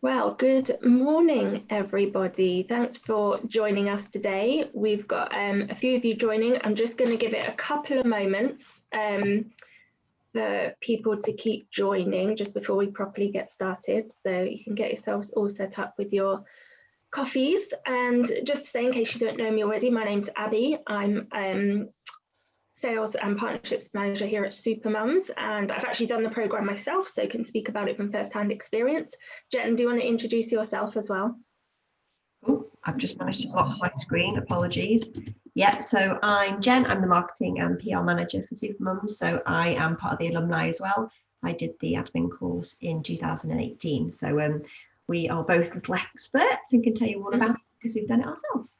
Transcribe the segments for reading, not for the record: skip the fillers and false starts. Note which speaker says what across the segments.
Speaker 1: Well, good morning, everybody. Thanks for joining us today. We've got a few of you joining. I'm just going to give it a couple of moments for people to keep joining just before we properly get started. So you can get yourselves all set up with your coffees. And just to say, in case you don't know me already, my name's Abby. I'm Sales and Partnerships Manager here at Supermums, and I've actually done the programme myself, so can speak about it from first-hand experience. Jen, do you want to introduce yourself as well?
Speaker 2: Oh, I've just managed to block my screen, apologies. Yeah, so I'm Jen, I'm the Marketing and PR Manager for Supermums, so I am part of the alumni as well. I did the admin course in 2018, so we are both little experts and can tell you all about it because we've done it ourselves.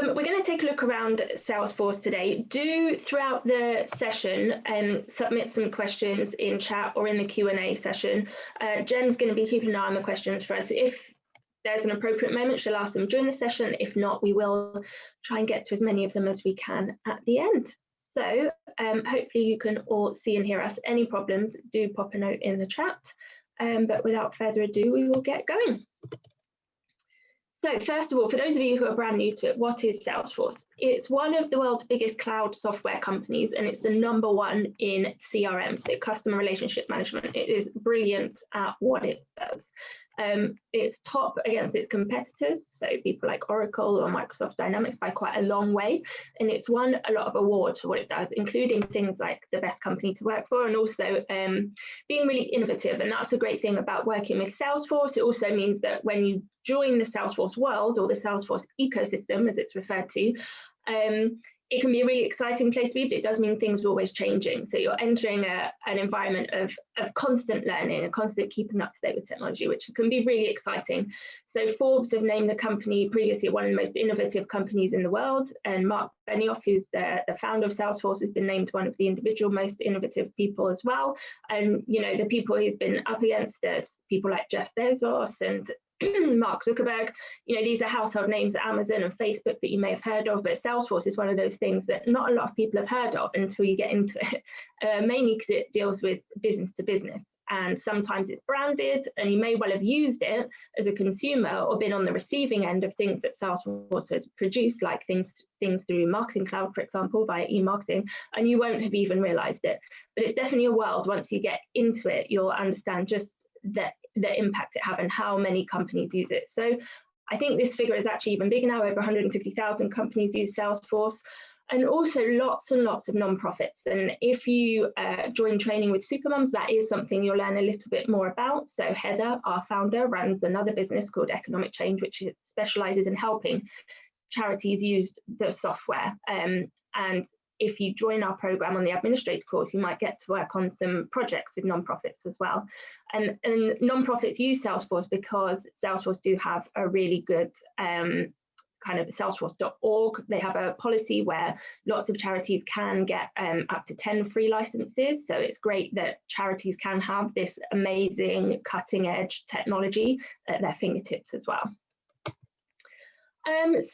Speaker 1: We're going to take a look around Salesforce today. Do throughout the session submit some questions in chat or in the Q&A session. Jen's going to be keeping an eye on the questions for us. If there's an appropriate moment, she'll ask them during the session. If not, we will try and get to as many of them as we can at the end. So hopefully you can all see and hear us. Any problems, do pop a note in the chat. But without further ado, we will get going. So first of all, for those of you who are brand new to it, what is Salesforce? It's one of the world's biggest cloud software companies, and it's the #1 in CRM, so customer relationship management. It is brilliant at what it does. It's top against its competitors, so people like Oracle or Microsoft Dynamics by quite a long way, and it's won a lot of awards for what it does, including things like the best company to work for, and also being really innovative. And that's a great thing about working with Salesforce. It also means that when you join the Salesforce world, or the Salesforce ecosystem as it's referred to, it can be a really exciting place to be, but it does mean things are always changing. So you're entering an environment of constant learning, a constant keeping up to date with technology, which can be really exciting. So Forbes have named the company previously one of the most innovative companies in the world, and Mark Benioff, who's the founder of Salesforce, has been named one of the individual most innovative people as well. And you know, the people he's been up against, people like Jeff Bezos and Mark Zuckerberg, you know, these are household names at Amazon and Facebook that you may have heard of, but Salesforce is one of those things that not a lot of people have heard of until you get into it, mainly because it deals with business to business. And sometimes it's branded, and you may well have used it as a consumer or been on the receiving end of things that Salesforce has produced, like things through Marketing Cloud, for example, via e-marketing, and you won't have even realized it. But it's definitely a world, once you get into it, you'll understand just the impact it has and how many companies use it. So I think this figure is actually even bigger now. Over 150,000 companies use Salesforce, and also lots and lots of nonprofits. And if you join training with Supermums, that is something you'll learn a little bit more about. So Heather, our founder, runs another business called Economic Change, which specializes in helping charities use the software. And if you join our program on the administrator course, you might get to work on some projects with nonprofits as well. And nonprofits use Salesforce because Salesforce do have a really good kind of Salesforce.org. They have a policy where lots of charities can get up to 10 free licenses. So it's great that charities can have this amazing cutting edge technology at their fingertips as well.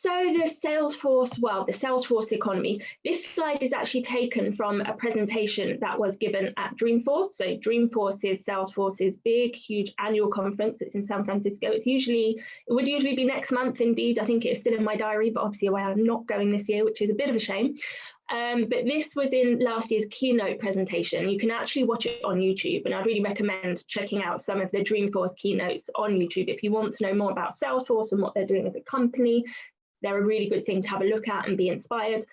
Speaker 1: So the Salesforce world, the Salesforce economy, this slide is actually taken from a presentation that was given at Dreamforce. So Dreamforce is Salesforce's big, huge annual conference. It's in San Francisco. It would usually be next month. Indeed, I think it's still in my diary, but obviously I'm not going this year, which is a bit of a shame. But this was in last year's keynote presentation. You can actually watch it on YouTube, and I'd really recommend checking out some of the Dreamforce keynotes on YouTube if you want to know more about Salesforce and what they're doing as a company. They're a really good thing to have a look at and be inspired.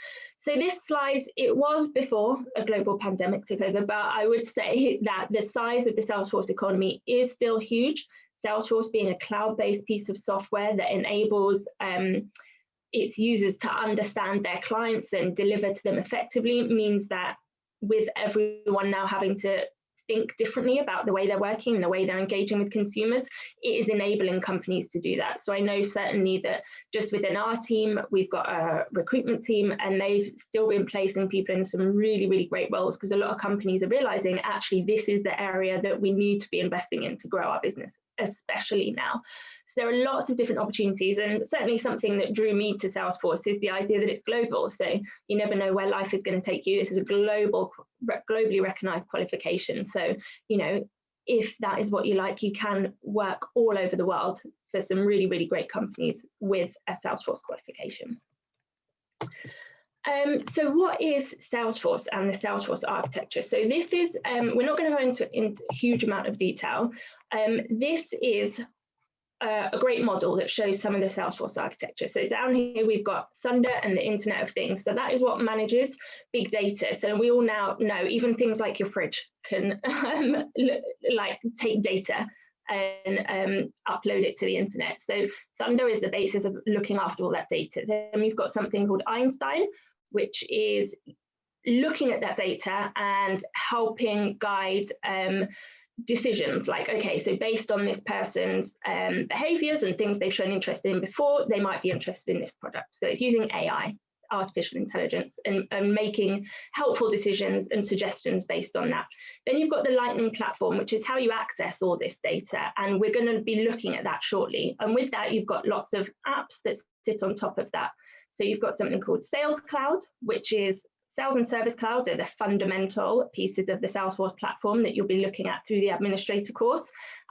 Speaker 1: So this slide, it was before a global pandemic took over, but I would say that the size of the Salesforce economy is still huge. Salesforce being a cloud-based piece of software that enables its users to understand their clients and deliver to them effectively means that with everyone now having to think differently about the way they're working and the way they're engaging with consumers, it is enabling companies to do that. So I know certainly that just within our team, we've got a recruitment team, and they've still been placing people in some really, really great roles, because a lot of companies are realizing actually this is the area that we need to be investing in to grow our business, especially now. So there are lots of different opportunities, and certainly something that drew me to Salesforce is the idea that it's global. So you never know where life is going to take you. This is a globally recognized qualification. So, you know, if that is what you like, you can work all over the world for some really, really great companies with a Salesforce qualification. So what is Salesforce and the Salesforce architecture? So this is, we're not going to go into a huge amount of detail. This is a great model that shows some of the Salesforce architecture. So down here, we've got Sunder and the Internet of Things. So that is what manages big data. So we all now know even things like your fridge can like take data and upload it to the internet. So Sunder is the basis of looking after all that data. Then we've got something called Einstein, which is looking at that data and helping guide decisions like, okay, so based on this person's behaviors and things they've shown interest in before, they might be interested in this product. So it's using AI, artificial intelligence, and making helpful decisions and suggestions based on that. Then you've got the Lightning platform, which is how you access all this data. And we're going to be looking at that shortly. And with that, you've got lots of apps that sit on top of that. So you've got something called Sales Cloud, which is Sales and Service Cloud are the fundamental pieces of the Salesforce platform that you'll be looking at through the administrator course.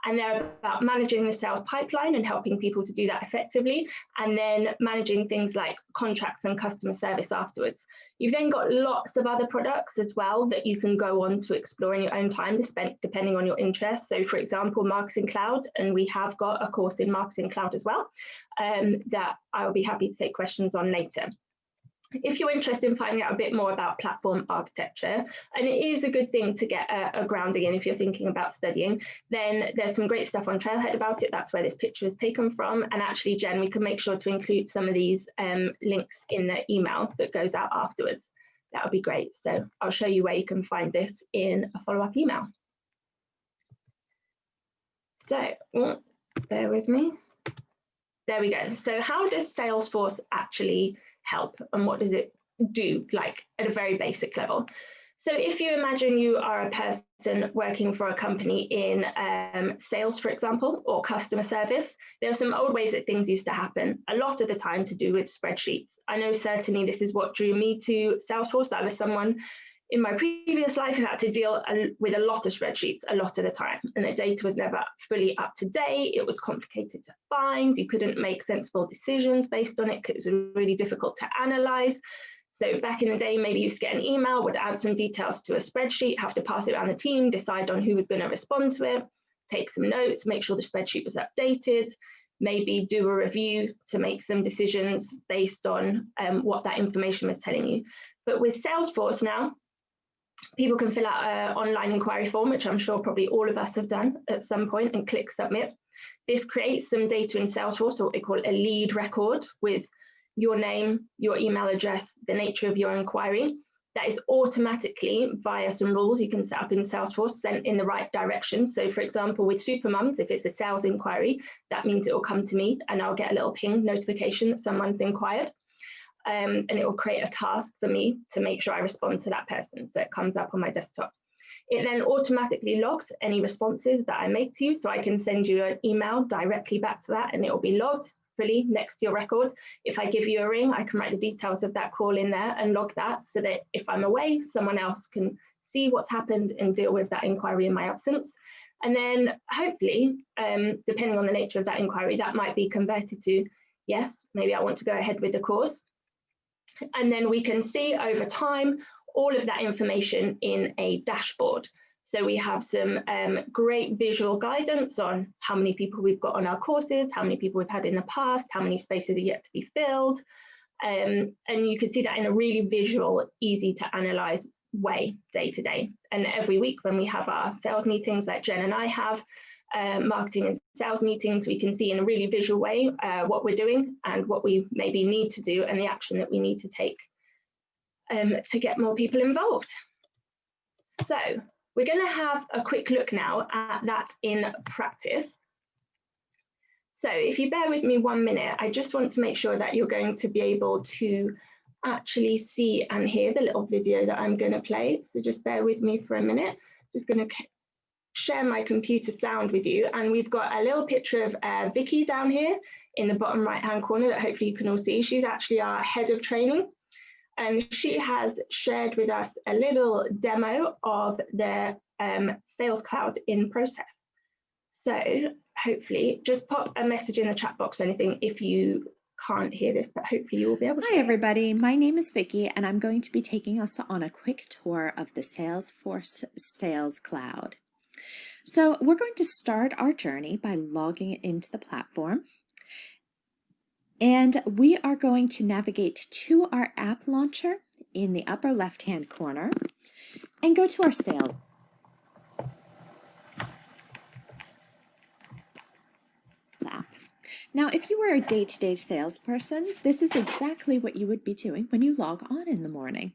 Speaker 1: And they're about managing the sales pipeline and helping people to do that effectively, and then managing things like contracts and customer service afterwards. You've then got lots of other products as well that you can go on to explore in your own time, depending on your interests. So for example, Marketing Cloud, and we have got a course in Marketing Cloud as well that I'll be happy to take questions on later. If you're interested in finding out a bit more about platform architecture, and it is a good thing to get a grounding in if you're thinking about studying, then there's some great stuff on Trailhead about it. That's where this picture is taken from. And actually, Jen, we can make sure to include some of these links in the email that goes out afterwards. That would be great. So I'll show you where you can find this in a follow-up email. So, bear with me. There we go. So how does Salesforce actually help, and what does it do, like at a very basic level? So if you imagine you are a person working for a company in sales, for example, or customer service, there are some old ways that things used to happen, a lot of the time to do with spreadsheets. I know certainly this is what drew me to Salesforce. I was someone in my previous life who had to deal with a lot of spreadsheets a lot of the time, and the data was never fully up to date. It was complicated to find. You couldn't make sensible decisions based on it because it was really difficult to analyze. So back in the day, maybe you used to get an email, would add some details to a spreadsheet, have to pass it around the team, decide on who was going to respond to it, take some notes, make sure the spreadsheet was updated, maybe do a review to make some decisions based on what that information was telling you. But with Salesforce now, people can fill out an online inquiry form, which I'm sure probably all of us have done at some point, and click submit. This creates some data in Salesforce, or what they call a lead record, with your name, your email address, the nature of your inquiry. That is automatically, via some rules you can set up in Salesforce, sent in the right direction. So for example, with Supermums, if it's a sales inquiry, that means it will come to me and I'll get a little ping notification that someone's inquired. And it will create a task for me to make sure I respond to that person. So it comes up on my desktop. It then automatically logs any responses that I make to you. So I can send you an email directly back to that, and it will be logged fully next to your record. If I give you a ring, I can write the details of that call in there and log that, so that if I'm away, someone else can see what's happened and deal with that inquiry in my absence. And then hopefully, depending on the nature of that inquiry, that might be converted to, yes, maybe I want to go ahead with the course. And then we can see over time all of that information in a dashboard. So we have some great visual guidance on how many people we've got on our courses, how many people we've had in the past, how many spaces are yet to be filled. And you can see that in a really visual, easy to analyze way day to day. And every week when we have our sales meetings like Jen and I have, marketing and sales meetings, we can see in a really visual way what we're doing and what we maybe need to do and the action that we need to take to get more people involved. So we're going to have a quick look now at that in practice. So if you bear with me 1 minute, I just want to make sure that you're going to be able to actually see and hear the little video that I'm going to play. So just bear with me for a minute. Just going to share my computer sound with you, and we've got a little picture of Vicky down here in the bottom right hand corner that hopefully you can all see. She's actually our head of training, and she has shared with us a little demo of the Sales Cloud in process. So hopefully just pop a message in the chat box or anything if you can't hear this, but hopefully you will be able to.
Speaker 3: Hi everybody, my name is Vicky and I'm going to be taking us on a quick tour of the Salesforce Sales Cloud. So we're going to start our journey by logging into the platform. And we are going to navigate to our app launcher in the upper left-hand corner and go to our Sales app. Now, if you were a day-to-day salesperson, this is exactly what you would be doing when you log on in the morning.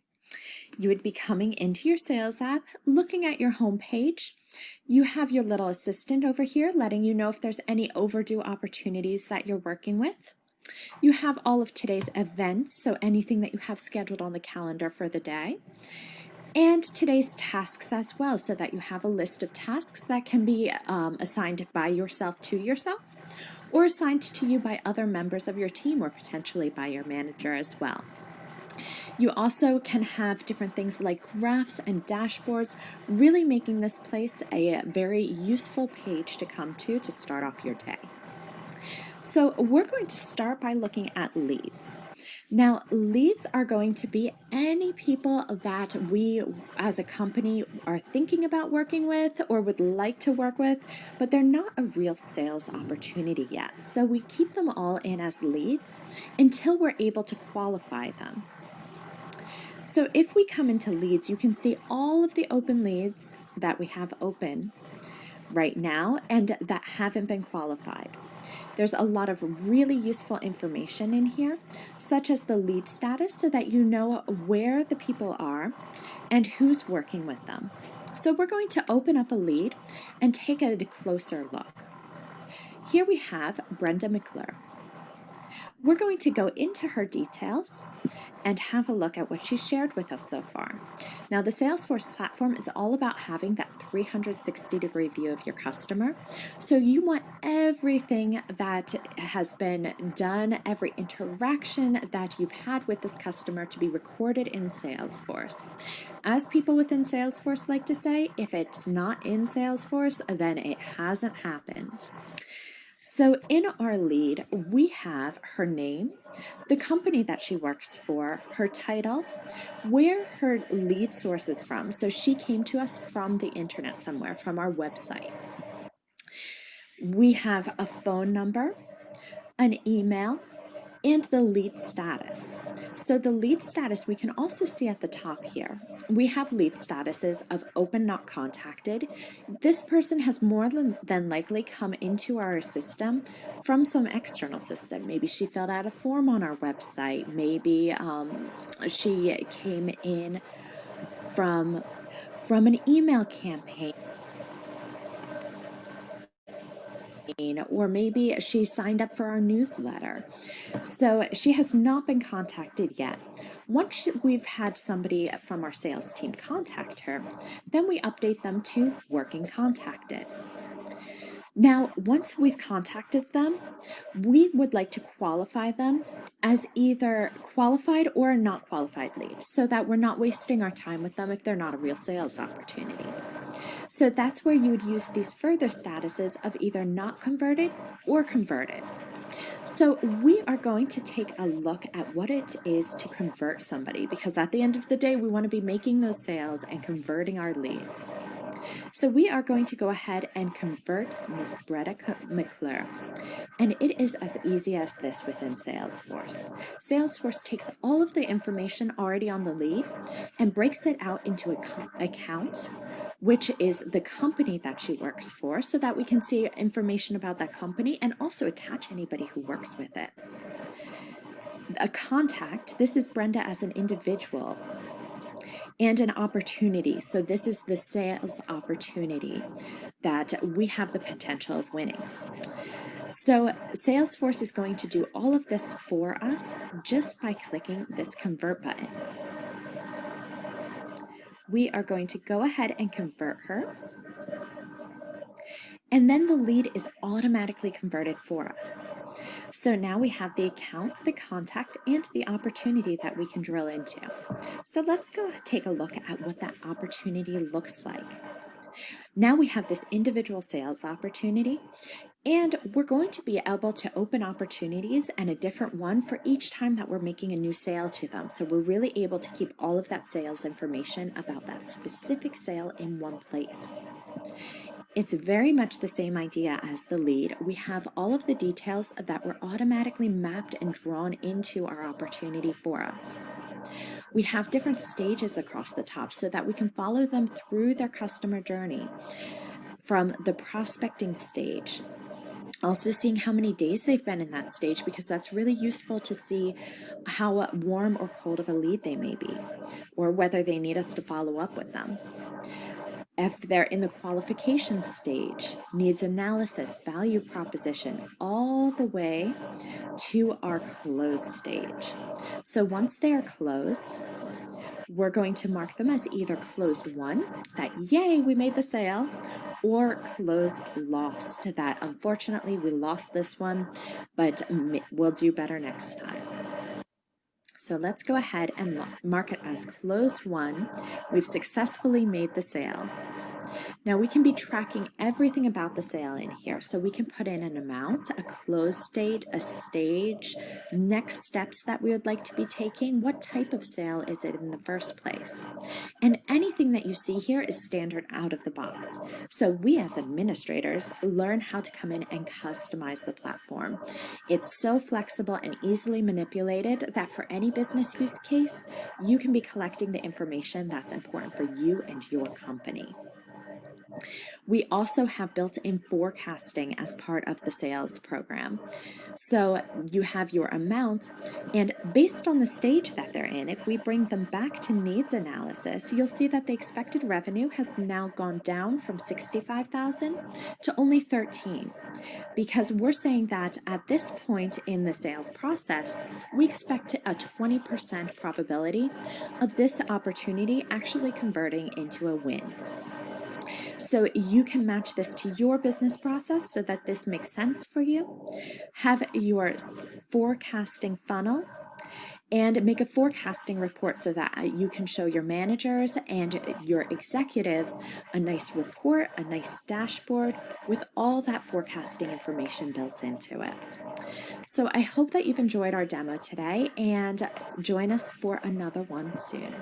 Speaker 3: You would be coming into your sales app, looking at your home page. You have your little assistant over here letting you know if there's any overdue opportunities that you're working with. You have all of today's events, so anything that you have scheduled on the calendar for the day. And today's tasks as well, so that you have a list of tasks that can be assigned by yourself to yourself, or assigned to you by other members of your team, or potentially by your manager as well. You also can have different things like graphs and dashboards, really making this place a very useful page to come to start off your day. So we're going to start by looking at leads. Now, leads are going to be any people that we as a company are thinking about working with or would like to work with, but they're not a real sales opportunity yet. So we keep them all in as leads until we're able to qualify them. So if we come into leads, you can see all of the open leads that we have open right now and that haven't been qualified. There's a lot of really useful information in here, such as the lead status, so that you know where the people are and who's working with them. So we're going to open up a lead and take a closer look. Here we have Brenda McClure. We're going to go into her details and have a look at what she shared with us so far. Now, the Salesforce platform is all about having that 360-degree view of your customer. So you want everything that has been done, every interaction that you've had with this customer to be recorded in Salesforce. As people within Salesforce like to say, if it's not in Salesforce, then it hasn't happened. So in our lead, we have her name, the company that she works for, her title, where her lead source is from. So she came to us from the internet somewhere, from our website. We have a phone number, an email, and the lead status. So the lead status we can also see at the top here. We have lead statuses of open, not contacted. This person has more than likely come into our system from some external system. Maybe she filled out a form on our website. Maybe she came in from an email campaign, or maybe she signed up for our newsletter. So she has not been contacted yet. Once we've had somebody from our sales team contact her, then we update them to working contacted. Now, once we've contacted them, we would like to qualify them as either qualified or a not qualified lead, so that we're not wasting our time with them if they're not a real sales opportunity. So that's where you would use these further statuses of either not converted or converted. So we are going to take a look at what it is to convert somebody, because at the end of the day, we want to be making those sales and converting our leads. So we are going to go ahead and convert Miss Brenda McClure. And it is as easy as this within Salesforce. Salesforce takes all of the information already on the lead and breaks it out into an account, which is the company that she works for, so that we can see information about that company and also attach anybody who works with it. A contact, this is Brenda as an individual. And an opportunity. So this is the sales opportunity that we have the potential of winning. So Salesforce is going to do all of this for us just by clicking this convert button. We are going to go ahead and convert her. And then the lead is automatically converted for us. So So now we have the account, the contact, and the opportunity that we can drill into. So let's go take a look at what that opportunity looks like. Now we have this individual sales opportunity, and we're going to be able to open opportunities and a different one for each time that we're making a new sale to them. So we're really able to keep all of that sales information about that specific sale in one place. It's very much the same idea as the lead. We have all of the details that were automatically mapped and drawn into our opportunity for us. We have different stages across the top so that we can follow them through their customer journey, from the prospecting stage, also seeing how many days they've been in that stage, because that's really useful to see how warm or cold of a lead they may be, or whether they need us to follow up with them. If they're in the qualification stage, needs analysis, value proposition, all the way to our close stage. So once they are closed, we're going to mark them as either closed won, that yay, we made the sale, or closed lost, that unfortunately we lost this one, but we'll do better next time. So let's go ahead and mark it as closed won. We've successfully made the sale. Now we can be tracking everything about the sale in here. So we can put in an amount, a close date, a stage, next steps that we would like to be taking, what type of sale is it in the first place. And anything that you see here is standard out of the box. So we as administrators learn how to come in and customize the platform. It's so flexible and easily manipulated that for any business use case, you can be collecting the information that's important for you and your company. We also have built-in forecasting as part of the sales program. So you have your amount, and based on the stage that they're in, if we bring them back to needs analysis, you'll see that the expected revenue has now gone down from 65,000 to only 13, because we're saying that at this point in the sales process, we expect a 20% probability of this opportunity actually converting into a win. So you can match this to your business process so that this makes sense for you. Have your forecasting funnel and make a forecasting report so that you can show your managers and your executives a nice report, a nice dashboard with all that forecasting information built into it. So I hope that you've enjoyed our demo today, and join us for another one soon.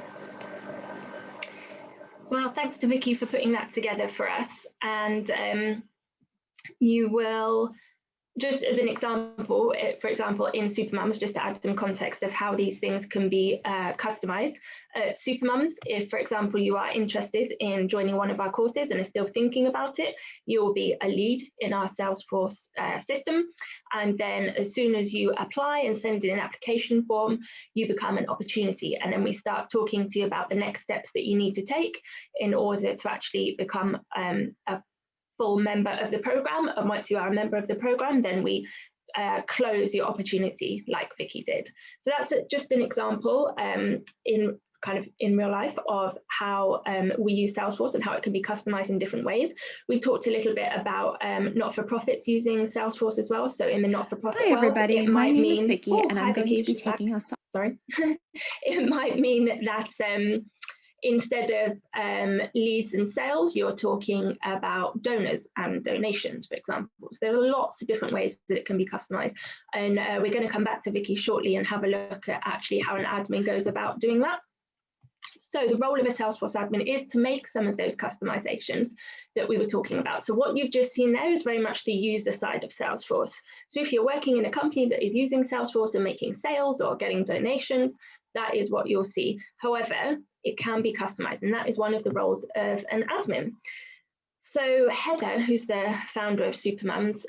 Speaker 1: Well, thanks to Vicky for putting that together for us. And you will, just as an example, for example, in Supermums, just to add some context of how these things can be customized. Supermums, if, for example, you are interested in joining one of our courses and are still thinking about it, you will be a lead in our Salesforce system. And then as soon as you apply and send in an application form, you become an opportunity. And then we start talking to you about the next steps that you need to take in order to actually become a full member of the program. And once you are a member of the program, then we close your opportunity like Vicky did. So that's just an example in real life of how we use Salesforce and how it can be customized in different ways. We talked a little bit about not-for-profits using Salesforce as well. So in the not-for-profit
Speaker 3: Hi everybody, my name is Vicky, and I'm going to be taking us.
Speaker 1: Sorry, it might mean that instead of leads and sales, you're talking about donors and donations, for example. So there are lots of different ways that it can be customized. And we're going to come back to Vicky shortly and have a look at actually how an admin goes about doing that. So the role of a Salesforce admin is to make some of those customizations that we were talking about. So what you've just seen there is very much the user side of Salesforce. So if you're working in a company that is using Salesforce and making sales or getting donations, that is what you'll see. However, it can be customized, and that is one of the roles of an admin. So Heather, who's the founder of Supermums,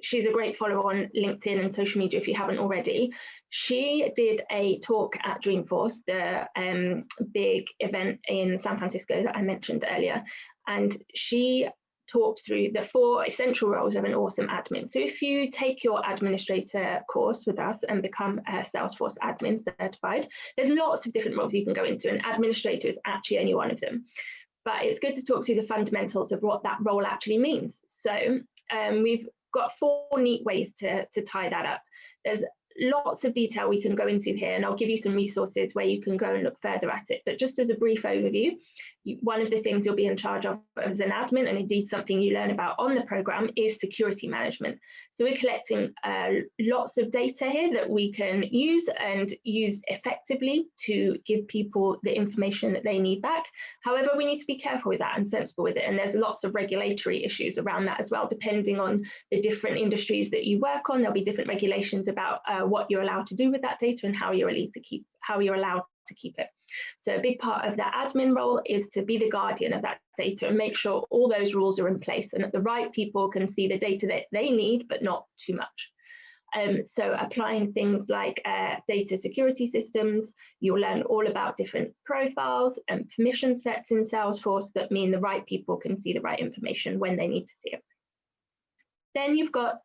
Speaker 1: she's a great follower on LinkedIn and social media if you haven't already. She did a talk at Dreamforce, the big event in San Francisco that I mentioned earlier, and she talked through the 4 essential roles of an awesome admin. So if you take your administrator course with us and become a Salesforce admin certified, there's lots of different roles you can go into, and administrator is actually only one of them. But it's good to talk through the fundamentals of what that role actually means. So we've got 4 neat ways to tie that up. There's lots of detail we can go into here, and I'll give you some resources where you can go and look further at it. But just as a brief overview, one of the things you'll be in charge of as an admin, and indeed something you learn about on the program, is security management. So we're collecting lots of data here that we can use and use effectively to give people the information that they need back. However, we need to be careful with that and sensible with it. And there's lots of regulatory issues around that as well, depending on the different industries that you work on. There'll be different regulations about what you're allowed to do with that data and how you're allowed to keep it. So a big part of the admin role is to be the guardian of that data and make sure all those rules are in place and that the right people can see the data that they need, but not too much. So applying things like data security systems, you'll learn all about different profiles and permission sets in Salesforce that mean the right people can see the right information when they need to see it. Then you've got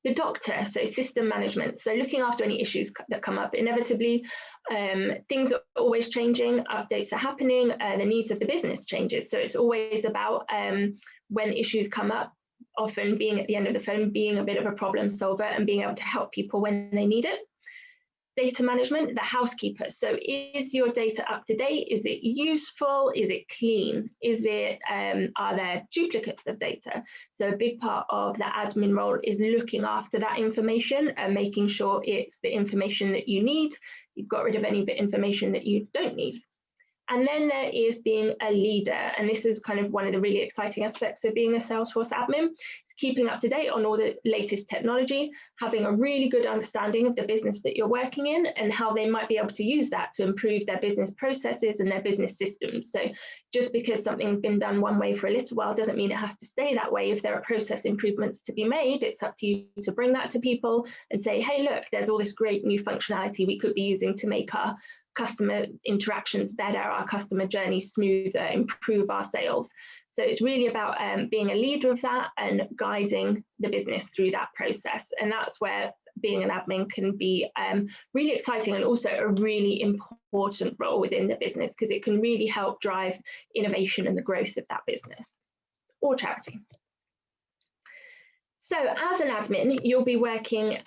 Speaker 1: the doctor, so system management. So looking after any issues that come up. Inevitably, things are always changing, updates are happening, the needs of the business changes. So it's always about when issues come up, often being at the end of the phone, being a bit of a problem solver and being able to help people when they need it. Data management, the housekeeper. So is your data up to date? Is it useful? Is it clean? Is it, are there duplicates of data? So a big part of the admin role is looking after that information and making sure it's the information that you need. You've got rid of any bit information that you don't need. And then there is being a leader. And this is kind of one of the really exciting aspects of being a Salesforce admin, keeping up to date on all the latest technology, having a really good understanding of the business that you're working in and how they might be able to use that to improve their business processes and their business systems. So just because something's been done one way for a little while doesn't mean it has to stay that way. If there are process improvements to be made, it's up to you to bring that to people and say, hey, look, there's all this great new functionality we could be using to make our customer interactions better, our customer journey smoother, improve our sales. So it's really about being a leader of that and guiding the business through that process. And that's where being an admin can be really exciting and also a really important role within the business because it can really help drive innovation and the growth of that business or charity. So as an admin, you'll be working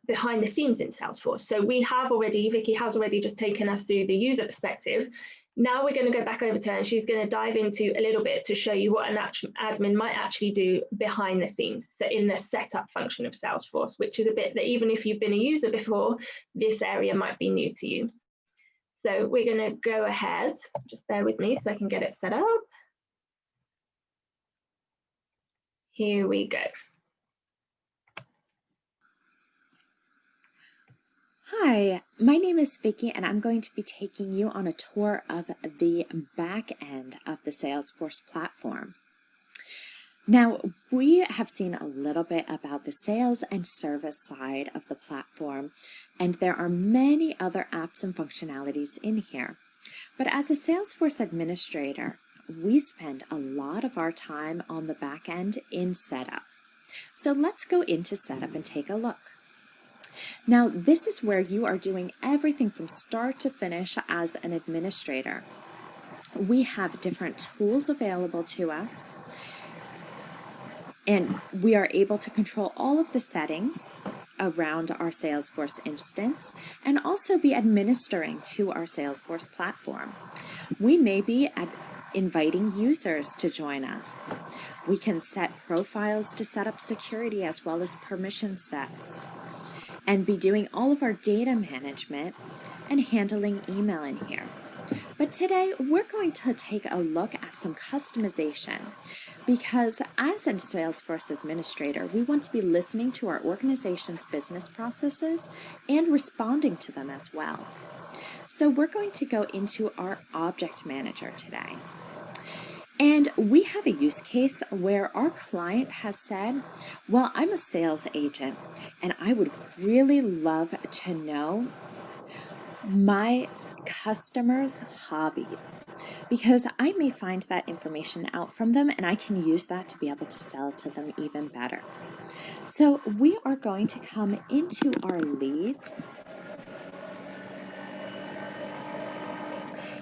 Speaker 1: behind the scenes in Salesforce. So we have already, Vicky has already just taken us through the user perspective. Now we're going to go back over to her and she's going to dive into a little bit to show you what an admin might actually do behind the scenes. So in the setup function of Salesforce, which is a bit that even if you've been a user before, this area might be new to you. So we're going to go ahead, just bear with me so I can get it set up. Here we go.
Speaker 3: Hi, my name is Vicky and I'm going to be taking you on a tour of the back end of the Salesforce platform. Now, we have seen a little bit about the sales and service side of the platform, and there are many other apps and functionalities in here. But as a Salesforce administrator, we spend a lot of our time on the back end in setup. So let's go into setup and take a look. Now, this is where you are doing everything from start to finish as an administrator. We have different tools available to us, and we are able to control all of the settings around our Salesforce instance and also be administering to our Salesforce platform. We may be inviting users to join us. We can set profiles to set up security as well as permission sets, and be doing all of our data management and handling email in here. But today we're going to take a look at some customization because as a Salesforce administrator, we want to be listening to our organization's business processes and responding to them as well. So we're going to go into our object manager today. And we have a use case where our client has said, well, I'm a sales agent and I would really love to know my customers' hobbies because I may find that information out from them and I can use that to be able to sell to them even better. So we are going to come into our leads.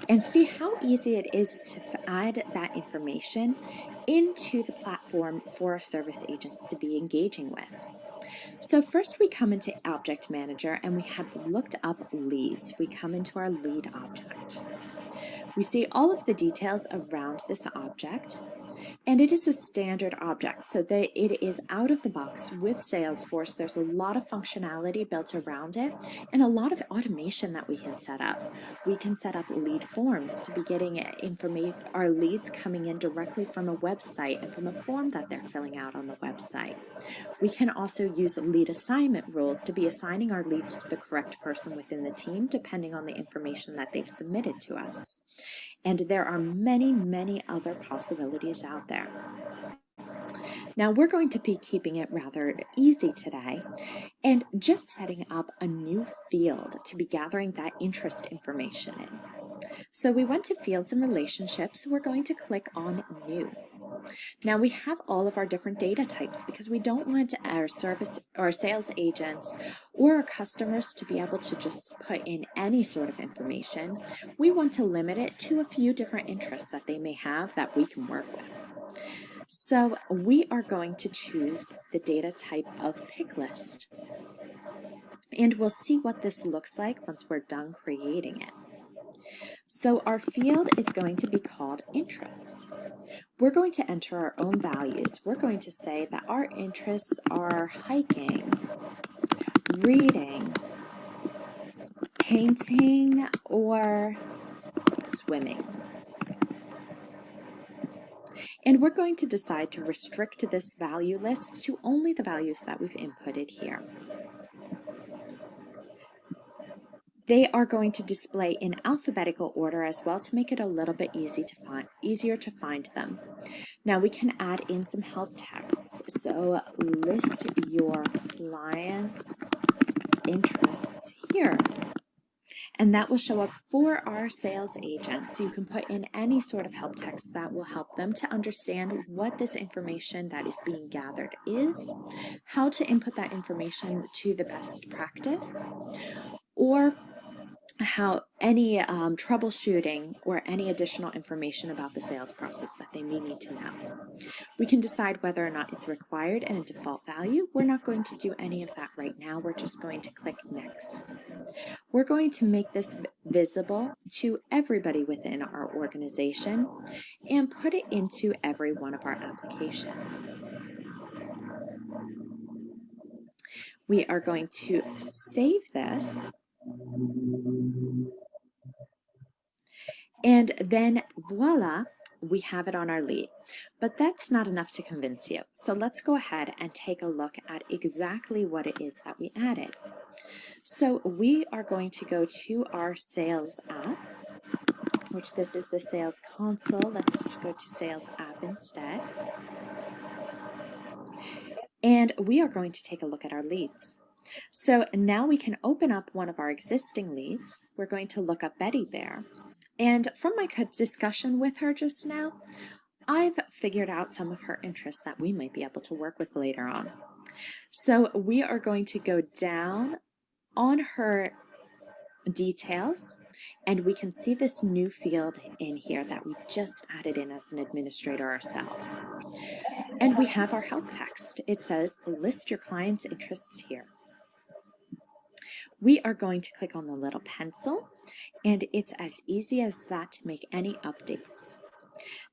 Speaker 3: and see how easy it is to add that information into the platform for our service agents to be engaging with. So first we come into Object Manager and we have looked up leads. We come into our lead object. We see all of the details around this object, and it is a standard object, so that it is out of the box with Salesforce. There's a lot of functionality built around it and a lot of automation that we can set up. We can set up lead forms to be getting our leads coming in directly from a website and from a form that they're filling out on the website. We can also use lead assignment rules to be assigning our leads to the correct person within the team, depending on the information that they've submitted to us. And there are many, many other possibilities out there. Now we're going to be keeping it rather easy today and just setting up a new field to be gathering that interest information in. So we went to Fields and Relationships. We're going to click on New. Now we have all of our different data types because we don't want our service or sales agents or our customers to be able to just put in any sort of information. We want to limit it to a few different interests that they may have that we can work with. So we are going to choose the data type of pick list. And we'll see what this looks like once we're done creating it. So our field is going to be called interest. We're going to enter our own values. We're going to say that our interests are hiking, reading, painting, or swimming. And we're going to decide to restrict this value list to only the values that we've inputted here. They are going to display in alphabetical order as well to make it a little bit easier to find them. Now we can add in some help text. So list your clients' interests here. And that will show up for our sales agents. You can put in any sort of help text that will help them to understand what this information that is being gathered is, how to input that information to the best practice, or how any troubleshooting or any additional information about the sales process that they may need to know. We can decide whether or not it's required and a default value. We're not going to do any of that right now. We're just going to click Next. We're going to make this visible to everybody within our organization and put it into every one of our applications. We are going to save this. And then voila, we have it on our lead. But that's not enough to convince you. So let's go ahead and take a look at exactly what it is that we added. So we are going to go to our sales app, which this is the sales console. Let's go to sales app instead. And we are going to take a look at our leads. So now we can open up one of our existing leads. We're going to look up Betty Bear. And from my discussion with her just now, I've figured out some of her interests that we might be able to work with later on. So we are going to go down on her details, and we can see this new field in here that we just added in as an administrator ourselves. And we have our help text. It says, list your client's interests here. We are going to click on the little pencil, and it's as easy as that to make any updates.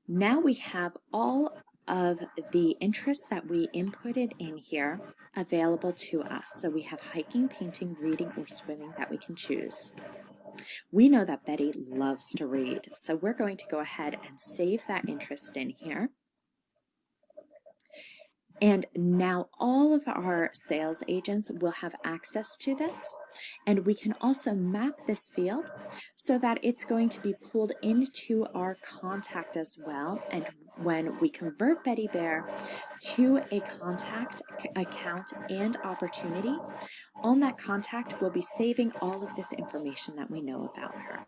Speaker 3: Now we have all of the interests that we inputted in here available to us. So we have hiking, painting, reading, or swimming that we can choose. We know that Betty loves to read, so we're going to go ahead and save that interest in here. And now all of our sales agents will have access to this, and we can also map this field so that it's going to be pulled into our contact as well. And when we convert Betty Bear to a contact account and opportunity, on that contact we'll be saving all of this information that we know about her.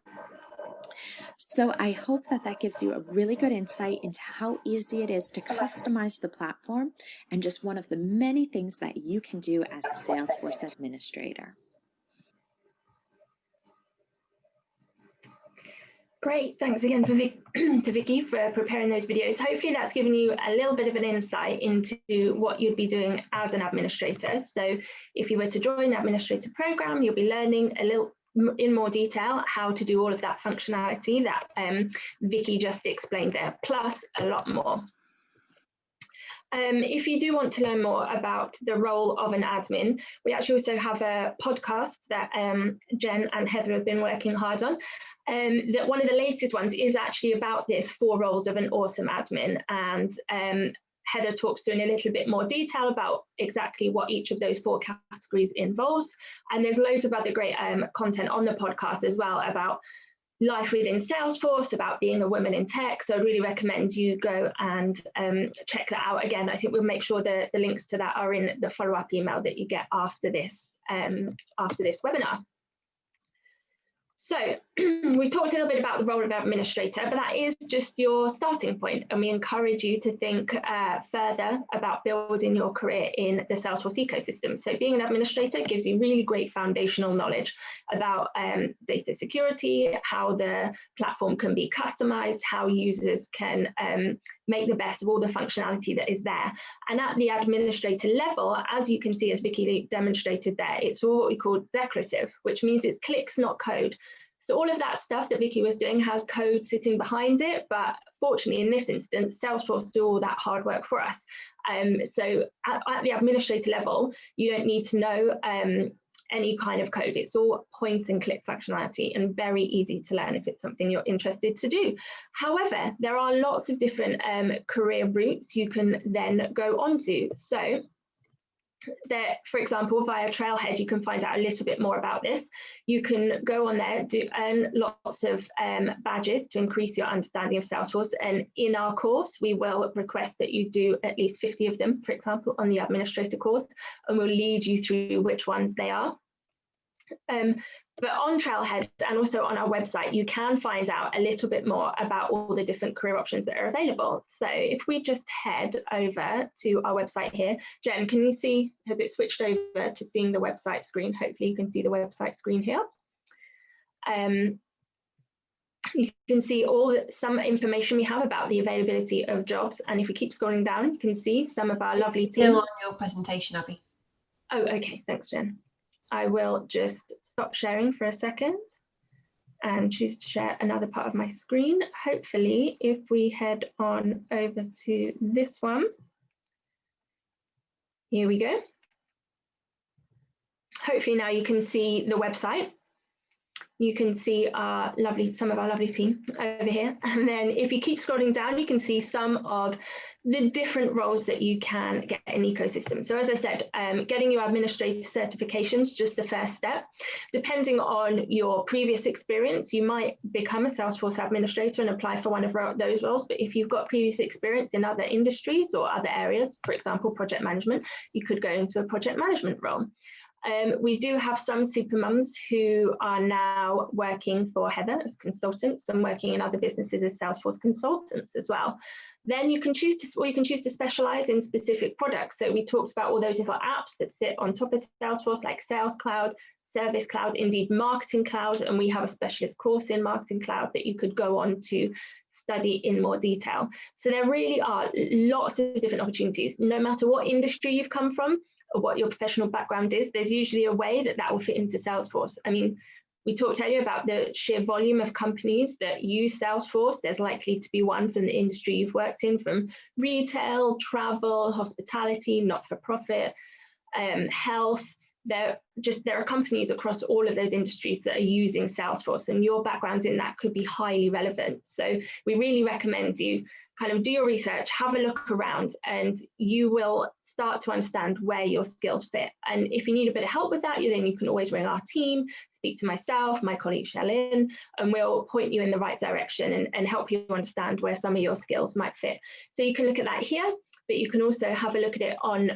Speaker 3: So I hope that that gives you a really good insight into how easy it is to customize the platform and just one of the many things that you can do as a Salesforce administrator.
Speaker 1: Great, thanks again to Vicky for preparing those videos. Hopefully that's given you a little bit of an insight into what you'd be doing as an administrator. So if you were to join the administrator program, you'll be learning a little in more detail how to do all of that functionality that Vicky just explained there, plus a lot more. If you do want to learn more about the role of an admin, we actually also have a podcast that Jen and Heather have been working hard on. That one of the latest ones is actually about this 4 roles of an awesome admin, and Heather talks through in a little bit more detail about exactly what each of those 4 categories involves. And there's loads of other great content on the podcast as well about life within Salesforce, about being a woman in tech. So I really recommend you go and check that out. Again, I think we'll make sure the links to that are in the follow-up email that you get after this webinar. So we talked a little bit about the role of administrator, but that is just your starting point, and we encourage you to think further about building your career in the Salesforce ecosystem. So being an administrator gives you really great foundational knowledge about data security, how the platform can be customized, how users can make the best of all the functionality that is there. And at the administrator level, as you can see, as Vicky demonstrated there, it's what we call declarative, which means it's clicks, not code. So all of that stuff that Vicky was doing has code sitting behind it, but fortunately in this instance, Salesforce do all that hard work for us. So at the administrator level, you don't need to know any kind of code. It's all point and click functionality and very easy to learn if it's something you're interested to do. However, there are lots of different career routes you can then go on to. So that, for example, via Trailhead, you can find out a little bit more about this. You can go on there, earn lots of badges to increase your understanding of Salesforce. And in our course, we will request that you do at least 50 of them, for example, on the administrator course, and we'll lead you through which ones they are. But on Trailhead and also on our website, you can find out a little bit more about all the different career options that are available. So if we just head over to our website here, Jen, can you see, has it switched over to seeing the website screen? Hopefully you can see the website screen here. You can see some information we have about the availability of jobs. And if we keep scrolling down, you can see some of our lovely teams.
Speaker 2: Still on your presentation, Abby.
Speaker 1: Oh, okay, thanks, Jen. I will just stop sharing for a second and choose to share another part of my screen. Hopefully, if we head on over to this one, here we go. Hopefully now you can see the website. You can see some of our lovely team over here. And then if you keep scrolling down, you can see some of the different roles that you can get in the ecosystem. So as I said, getting your administrator certifications, just the first step. Depending on your previous experience, you might become a Salesforce administrator and apply for one of those roles. But if you've got previous experience in other industries or other areas, for example, project management, you could go into a project management role. We do have some supermums who are now working for Heather as consultants and working in other businesses as Salesforce consultants as well. Then you can choose to specialize in specific products. So we talked about all those little apps that sit on top of Salesforce, like Sales Cloud, Service Cloud, indeed Marketing Cloud, and we have a specialist course in Marketing Cloud that you could go on to study in more detail. So there really are lots of different opportunities, no matter what industry you've come from or what your professional background is. There's usually a way that will fit into Salesforce. I mean, we talked earlier about the sheer volume of companies that use Salesforce. There's likely to be one from the industry you've worked in, from retail, travel, hospitality, not-for-profit, health. There are companies across all of those industries that are using Salesforce, and your background in that could be highly relevant. So we really recommend you kind of do your research, have a look around, and you will start to understand where your skills fit. And if you need a bit of help with that, then you can always ring our team, speak to myself, my colleague Shalyn, and we'll point you in the right direction and help you understand where some of your skills might fit. So you can look at that here, but you can also have a look at it on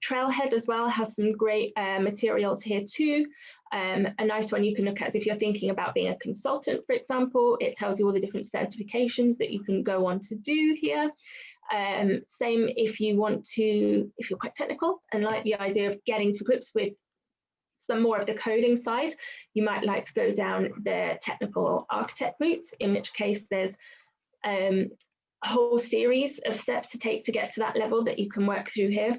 Speaker 1: Trailhead as well. Have some great materials here too. A nice one you can look at if you're thinking about being a consultant, for example. It tells you all the different certifications that you can go on to do here. Same if you're quite technical and like the idea of getting to grips with some more of the coding side, you might like to go down the technical architect route, in which case there's a whole series of steps to take to get to that level that you can work through here.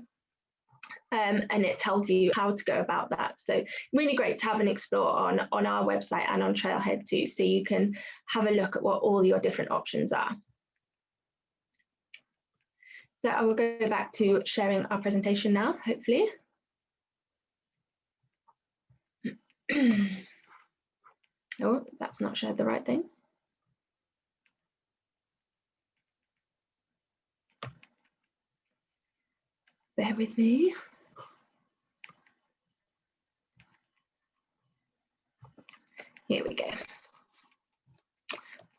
Speaker 1: And it tells you how to go about that. So really great to have an explore on our website and on Trailhead too, so you can have a look at what all your different options are. So I will go back to sharing our presentation now, hopefully. Oh, that's not shared the right thing. Bear with me. Here we go.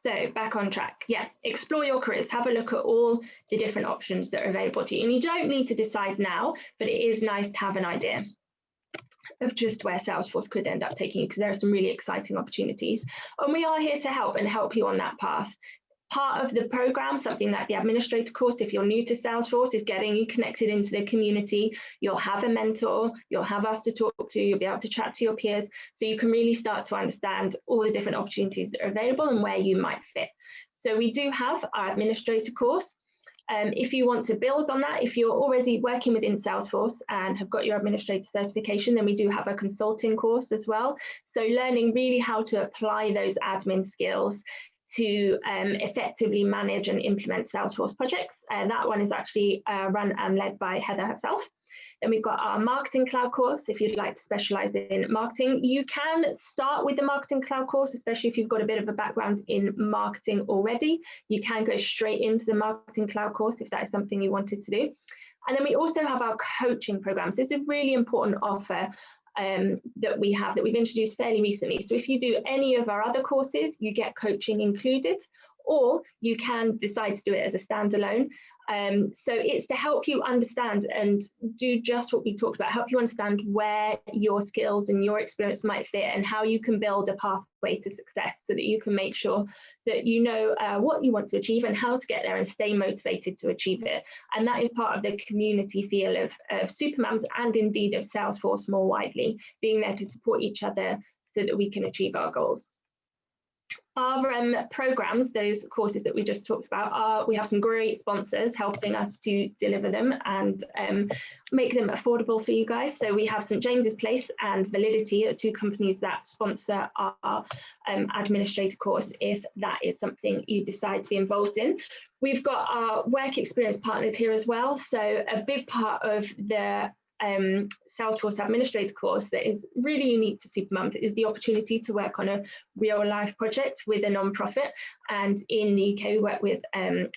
Speaker 1: So back on track. Yeah, explore your careers. Have a look at all the different options that are available to you. And you don't need to decide now, but it is nice to have an idea of just where Salesforce could end up taking you, because there are some really exciting opportunities. And we are here to help and help you on that path. Part of the program, something like the administrator course, if you're new to Salesforce, is getting you connected into the community. You'll have a mentor, you'll have us to talk to, you'll be able to chat to your peers, so you can really start to understand all the different opportunities that are available and where you might fit. So we do have our administrator course. If you want to build on that, if you're already working within Salesforce and have got your administrator certification, then we do have a consulting course as well. So learning really how to apply those admin skills to effectively manage and implement Salesforce projects. That one is actually run and led by Heather herself. Then we've got our Marketing Cloud course. If you'd like to specialize in marketing, you can start with the Marketing Cloud course, especially if you've got a bit of a background in marketing already. You can go straight into the Marketing Cloud course if that is something you wanted to do. And then we also have our coaching programs. This is a really important offer that we've introduced fairly recently. So if you do any of our other courses, you get coaching included, or you can decide to do it as a standalone. So it's to help you understand and do just what we talked about, help you understand where your skills and your experience might fit and how you can build a pathway to success, so that you can make sure that you know what you want to achieve and how to get there and stay motivated to achieve it. And that is part of the community feel of Supermums and indeed of Salesforce more widely, being there to support each other so that we can achieve our goals. Our programs, those courses that we just talked about, we have some great sponsors helping us to deliver them and make them affordable for you guys. So we have St. James's Place and Validity are two companies that sponsor our administrator course, if that is something you decide to be involved in. We've got our work experience partners here as well. So a big part of the Salesforce Administrator course that is really unique to Supermums is the opportunity to work on a real life project with a non-profit. And in the UK, we work with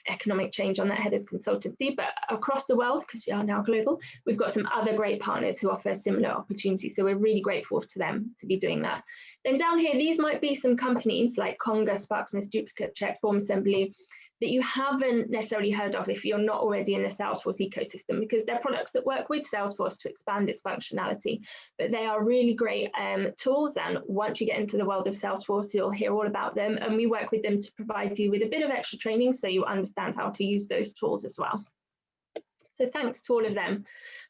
Speaker 1: economic change on that Heather's consultancy, but across the world, because we are now global, we've got some other great partners who offer similar opportunities. So we're really grateful to them to be doing that. Then down here, these might be some companies like Conga, Sparksmith, Duplicate Check, Form Assembly, that you haven't necessarily heard of if you're not already in the Salesforce ecosystem, because they're products that work with Salesforce to expand its functionality. But they are really great tools, and once you get into the world of Salesforce, you'll hear all about them, and we work with them to provide you with a bit of extra training so you understand how to use those tools as well. So thanks to all of them.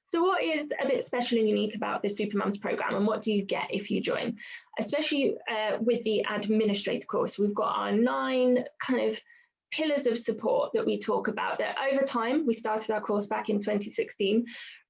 Speaker 1: So what is a bit special and unique about the Supermums program, and what do you get if you join? Especially with the administrator course, we've got our 9 kind of pillars of support that we talk about, that over time, we started our course back in 2016.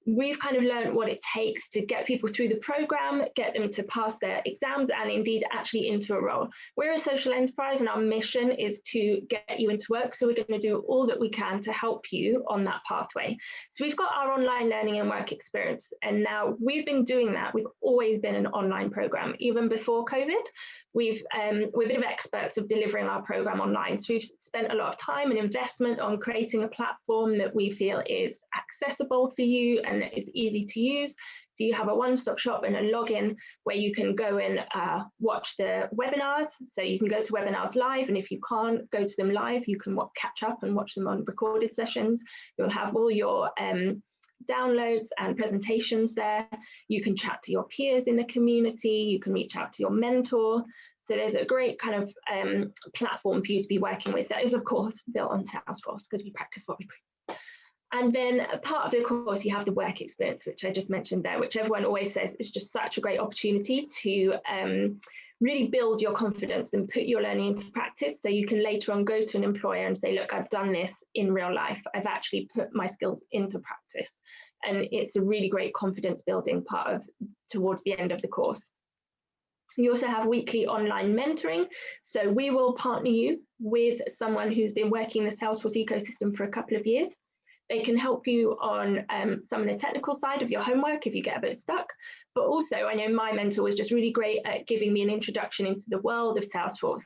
Speaker 1: We've kind of learned what it takes to get people through the program, get them to pass their exams, and indeed actually into a role. We're a social enterprise, and our mission is to get you into work. So we're going to do all that we can to help you on that pathway. So we've got our online learning and work experience, and now we've been doing that. We've always been an online program, even before COVID. We're a bit of experts of delivering our program online. So we've spent a lot of time and investment on creating a platform that we feel is accessible for you and that is easy to use. So you have a one-stop shop and a login where you can go and watch the webinars. So you can go to webinars live, and if you can't go to them live, you can catch up and watch them on recorded sessions. You'll have all your downloads and presentations there. You can chat to your peers in the community. You can reach out to your mentor. So there's a great kind of platform for you to be working with that is, of course, built on Salesforce, because we practice what we preach. And then a part of the course, you have the work experience, which I just mentioned there, which everyone always says is just such a great opportunity to really build your confidence and put your learning into practice. So you can later on go to an employer and say, look, I've done this in real life. I've actually put my skills into practice. And it's a really great confidence building part of towards the end of the course. You also have weekly online mentoring. So we will partner you with someone who's been working the Salesforce ecosystem for a couple of years. They can help you on some of the technical side of your homework if you get a bit stuck. But also, I know my mentor was just really great at giving me an introduction into the world of Salesforce,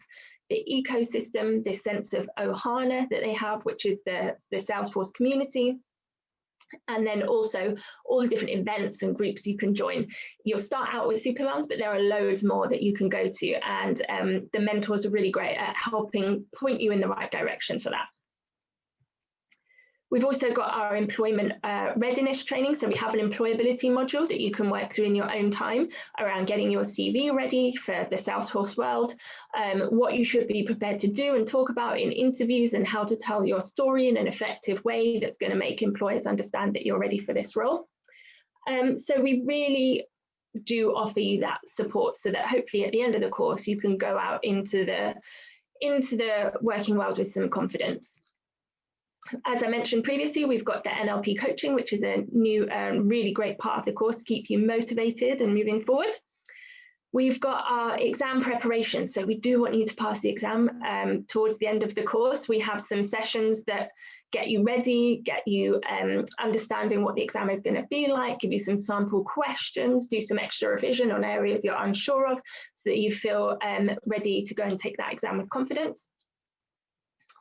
Speaker 1: the ecosystem, this sense of Ohana that they have, which is the Salesforce community. And then also all the different events and groups you can join. You'll start out with Supermoms, but there are loads more that you can go to. And the mentors are really great at helping point you in the right direction for that. We've also got our employment readiness training. So we have an employability module that you can work through in your own time around getting your CV ready for the Salesforce world, what you should be prepared to do and talk about in interviews, and how to tell your story in an effective way that's going to make employers understand that you're ready for this role. So we really do offer you that support so that hopefully at the end of the course, you can go out into the working world with some confidence. As I mentioned previously, we've got the NLP coaching, which is a new really great part of the course to keep you motivated and moving forward. We've got our exam preparation. So we do want you to pass the exam towards the end of the course. We have some sessions that get you ready, get you understanding what the exam is going to be like, give you some sample questions, do some extra revision on areas you're unsure of so that you feel ready to go and take that exam with confidence.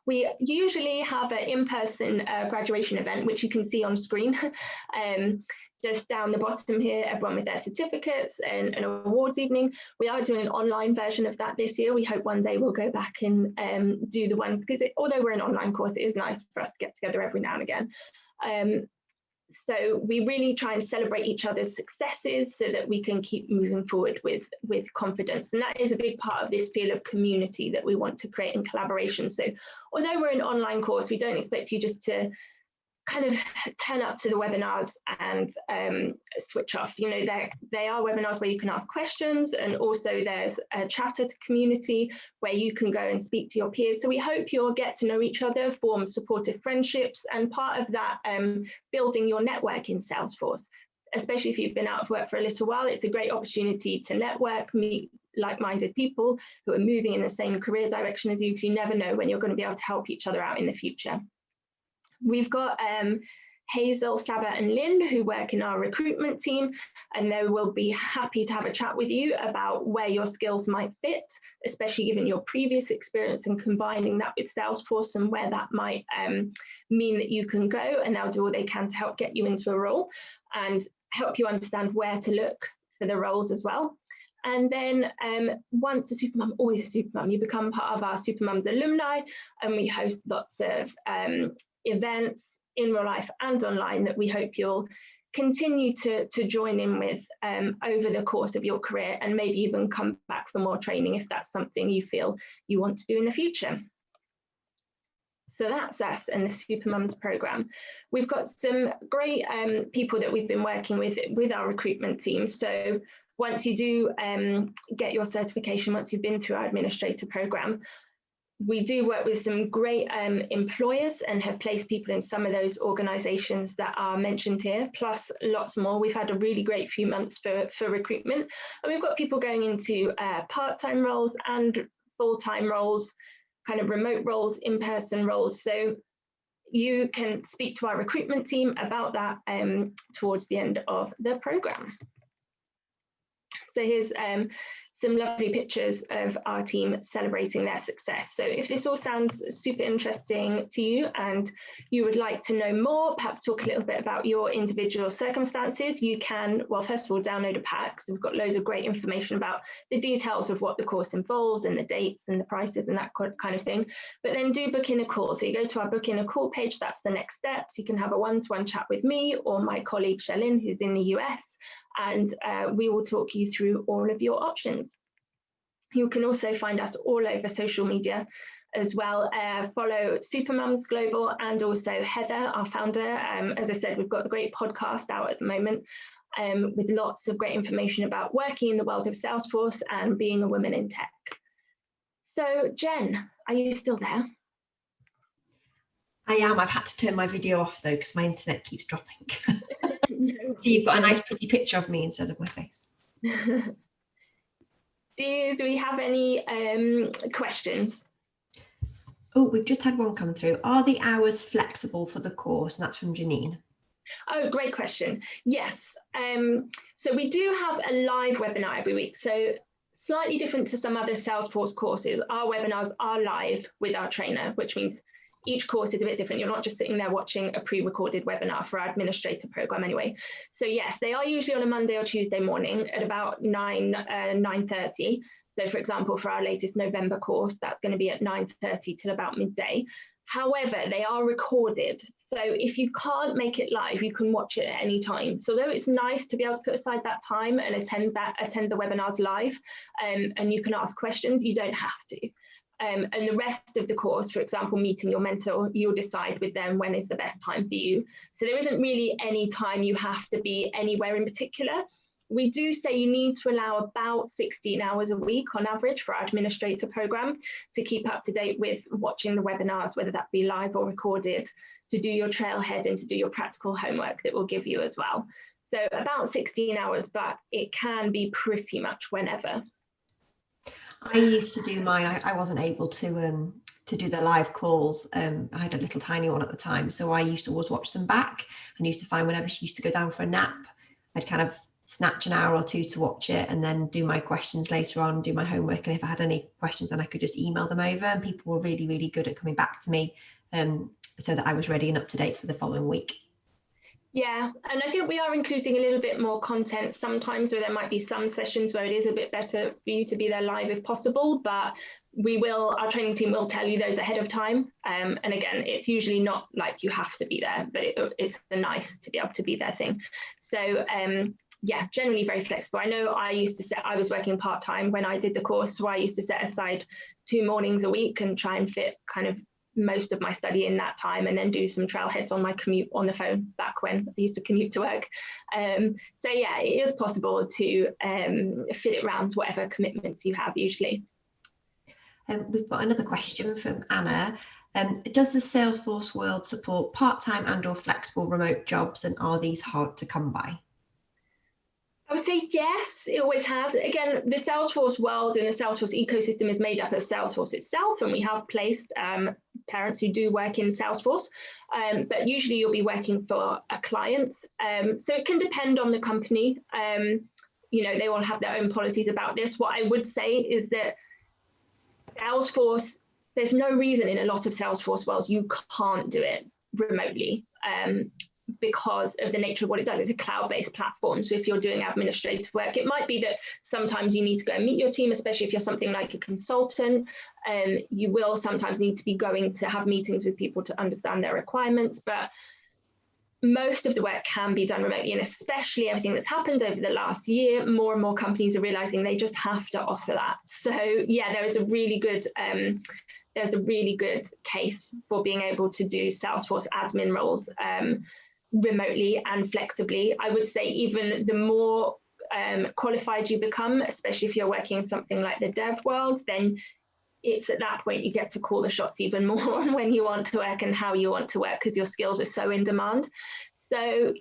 Speaker 1: We usually have an in-person graduation event, which you can see on screen. Just down the bottom here, everyone with their certificates and an awards evening. We are doing an online version of that this year. We hope one day we'll go back and do the ones, because although we're an online course, it is nice for us to get together every now and again. So we really try and celebrate each other's successes so that we can keep moving forward with confidence. And that is a big part of this feel of community that we want to create in collaboration. So although we're an online course, we don't expect you just to kind of turn up to the webinars and switch off. You know, they are webinars where you can ask questions, and also there's a chatter community where you can go and speak to your peers. So we hope you'll get to know each other, form supportive friendships, and part of that building your network in Salesforce. Especially if you've been out of work for a little while, it's a great opportunity to network, meet like-minded people who are moving in the same career direction as you, because you never know when you're going to be able to help each other out in the future. We've got Hazel, Saba and Lynn who work in our recruitment team, and they will be happy to have a chat with you about where your skills might fit, especially given your previous experience and combining that with Salesforce, and where that might mean that you can go, and they'll do all they can to help get you into a role and help you understand where to look for the roles as well. And then once a Supermum, always a Supermum, you become part of our Supermums alumni, and we host lots of events in real life and online that we hope you'll continue to join in with over the course of your career, and maybe even come back for more training if that's something you feel you want to do in the future. So that's us and the Supermums program. We've got some great people that we've been working with our recruitment team. So once you do get your certification, once you've been through our administrator program, we do work with some great employers and have placed people in some of those organisations that are mentioned here, plus lots more. We've had a really great few months for recruitment, and we've got people going into part-time roles and full-time roles, kind of remote roles, in-person roles. So you can speak to our recruitment team about that towards the end of the programme. So here's some lovely pictures of our team celebrating their success. So if this all sounds super interesting to you and you would like to know more, perhaps talk a little bit about your individual circumstances, you can, well, first of all, download a pack. So we've got loads of great information about the details of what the course involves and the dates and the prices and that kind of thing. But then do book in a call. So you go to our book in a call page, that's the next steps. You can have a one-to-one chat with me or my colleague Shalin, who's in the US, and we will talk you through all of your options. You can also find us all over social media. as well. Follow Supermums Global and also Heather, our founder. As I said, we've got a great podcast out at the moment with lots of great information about working in the world of Salesforce and being a woman in tech. So Jen, are you still there?
Speaker 2: I am. I've had to turn my video off though because my internet keeps dropping.
Speaker 1: No.
Speaker 2: So you've got a nice pretty picture of me instead of my face.
Speaker 1: Do we have any questions?
Speaker 2: Oh, we've just had one come through. Are the hours flexible for the course? And that's from Janine.
Speaker 1: Oh, great question. Yes. So we do have a live webinar every week. So slightly different to some other Salesforce courses, our webinars are live with our trainer, which means each course is a bit different. You're not just sitting there watching a pre-recorded webinar for our administrator program anyway. So yes, they are usually on a Monday or Tuesday morning at about 9:30. So for example, for our latest November course, that's going to be at 9:30 till about midday. However, they are recorded. So if you can't make it live, you can watch it at any time. So though it's nice to be able to put aside that time and attend the webinars live, and you can ask questions, you don't have to. And the rest of the course, for example, meeting your mentor, you'll decide with them when is the best time for you. So there isn't really any time you have to be anywhere in particular. We do say you need to allow about 16 hours a week on average for our administrator program to keep up to date with watching the webinars, whether that be live or recorded, to do your trailhead and to do your practical homework that we'll give you as well. So about 16 hours, but it can be pretty much whenever.
Speaker 2: I used to do mine. I wasn't able to do the live calls. I had a little tiny one at the time, so I used to always watch them back and used to find whenever she used to go down for a nap, I'd kind of snatch an hour or two to watch it and then do my questions later on, do my homework, and if I had any questions then I could just email them over, and people were really, really good at coming back to me so that I was ready and up to date for the following week.
Speaker 1: Yeah, and I think we are including a little bit more content sometimes, where there might be some sessions where it is a bit better for you to be there live if possible, but our training team will tell you those ahead of time. And again, it's usually not like you have to be there, but it's a nice to be able to be there thing. So yeah, generally very flexible. I know I was working part-time when I did the course, so I used to set aside 2 mornings a week and try and fit kind of most of my study in that time, and then do some trailheads on my commute on the phone back when I used to commute to work. So yeah, it is possible to fit it around whatever commitments you have usually.
Speaker 2: We've got another question from Anna. Does the Salesforce world support part-time and or flexible remote jobs, and are these hard to come by?
Speaker 1: I would say yes, it always has. Again, the Salesforce world and the Salesforce ecosystem is made up of Salesforce itself, and we have placed parents who do work in Salesforce, but usually you'll be working for a client. So it can depend on the company. You know, they all have their own policies about this. What I would say is that Salesforce, there's no reason in a lot of Salesforce worlds you can't do it remotely. Because of the nature of what it does. It's a cloud-based platform. So if you're doing administrative work, it might be that sometimes you need to go and meet your team, especially if you're something like a consultant. You will sometimes need to be going to have meetings with people to understand their requirements, but most of the work can be done remotely, and especially everything that's happened over the last year, more and more companies are realizing they just have to offer that. So yeah, there's a really good case for being able to do Salesforce admin roles remotely and flexibly. I would say even the more qualified you become, especially if you're working in something like the dev world, then it's at that point you get to call the shots even more on when you want to work and how you want to work, because your skills are so in demand. So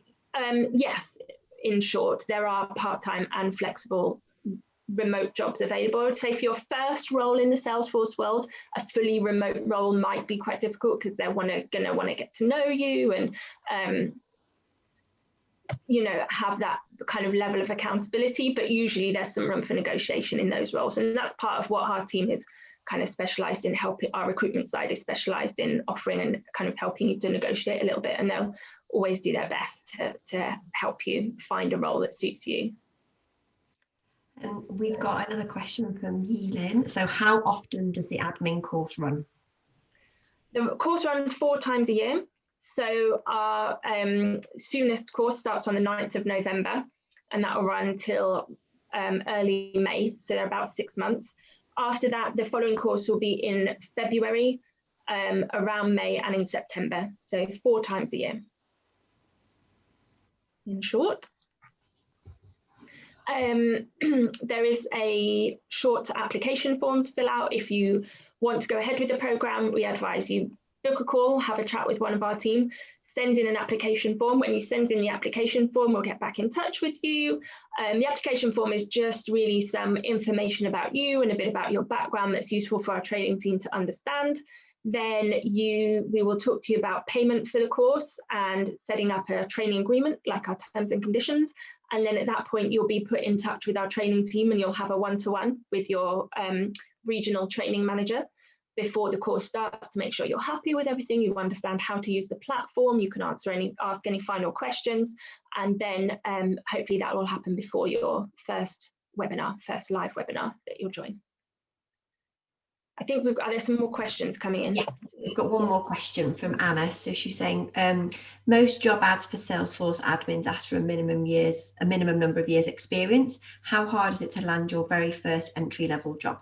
Speaker 1: yes, in short, there are part-time and flexible remote jobs available. I would say for your first role in the Salesforce world, a fully remote role might be quite difficult because they're going to want to get to know you and you know, have that kind of level of accountability, but usually there's some room for negotiation in those roles, and that's part of what our team is kind of specialized in helping. Our recruitment side is specialized in offering and kind of helping you to negotiate a little bit, and they'll always do their best to help you find a role that suits you.
Speaker 2: And we've got another question from Heelin. So how often does the admin course run?
Speaker 1: The course runs 4 times a year. So our soonest course starts on the 9th of November, and that will run till early May. So they're about 6 months. After that, the following course will be in February, around May, and in September. So 4 times a year. In short. There is a short application form to fill out. If you want to go ahead with the program, we advise you book a call, have a chat with one of our team, send in an application form. When you send in the application form, we'll get back in touch with you. The application form is just really some information about you and a bit about your background that's useful for our training team to understand. Then we will talk to you about payment for the course and setting up a training agreement, like our terms and conditions. And then at that point, you'll be put in touch with our training team and you'll have a one-to-one with your regional training manager before the course starts to make sure you're happy with everything, you understand how to use the platform, you can ask any final questions, and then hopefully that will happen before your first live webinar that you'll join. I think there's some more questions coming in.
Speaker 2: Yes, we've got one more question from Anna. So she's saying, most job ads for Salesforce admins ask for a minimum number of years experience. How hard is it to land your very first entry-level job?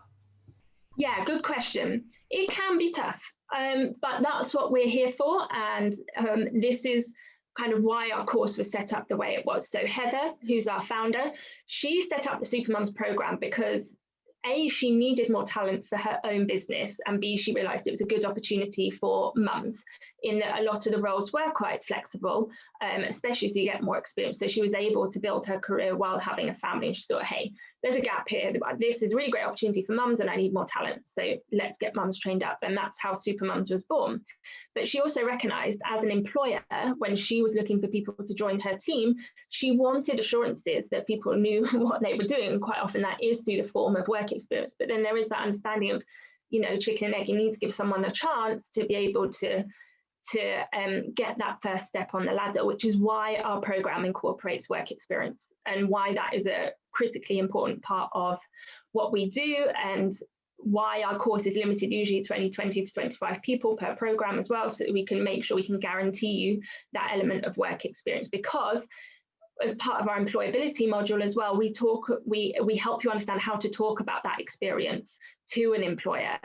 Speaker 1: Yeah, good question. It can be tough, but that's what we're here for. And this is kind of why our course was set up the way it was. So Heather, who's our founder, she set up the Supermums program because A, she needed more talent for her own business, and B, she realised it was a good opportunity for mums in that a lot of the roles were quite flexible, especially as you get more experience. So she was able to build her career while having a family. And she thought, hey, there's a gap here. This is a really great opportunity for mums and I need more talent. So let's get mums trained up. And that's how Supermums was born. But she also recognised as an employer, when she was looking for people to join her team, she wanted assurances that people knew what they were doing. And quite often that is through the form of work experience. But then there is that understanding of, chicken and egg. You need to give someone a chance to be able to get that first step on the ladder, which is why our program incorporates work experience and why that is a critically important part of what we do, and why our course is limited usually to only 20 to 25 people per program as well, so that we can make sure we can guarantee you that element of work experience. Because as part of our employability module as well, we help you understand how to talk about that experience to an employer,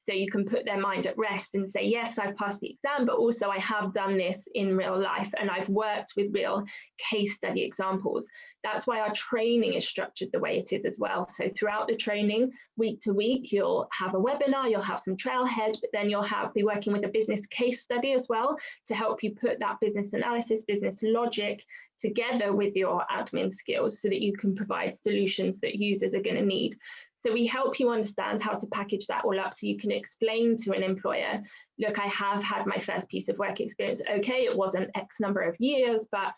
Speaker 1: so you can put their mind at rest and say, yes, I've passed the exam, but also I have done this in real life and I've worked with real case study examples. That's why our training is structured the way it is as well. So throughout the training, week to week, you'll have a webinar, you'll have some trailhead, but then you'll be working with a business case study as well to help you put that business analysis, business logic together with your admin skills so that you can provide solutions that users are going to need. So we help you understand how to package that all up so you can explain to an employer, look, I have had my first piece of work experience. Okay, it wasn't X number of years, but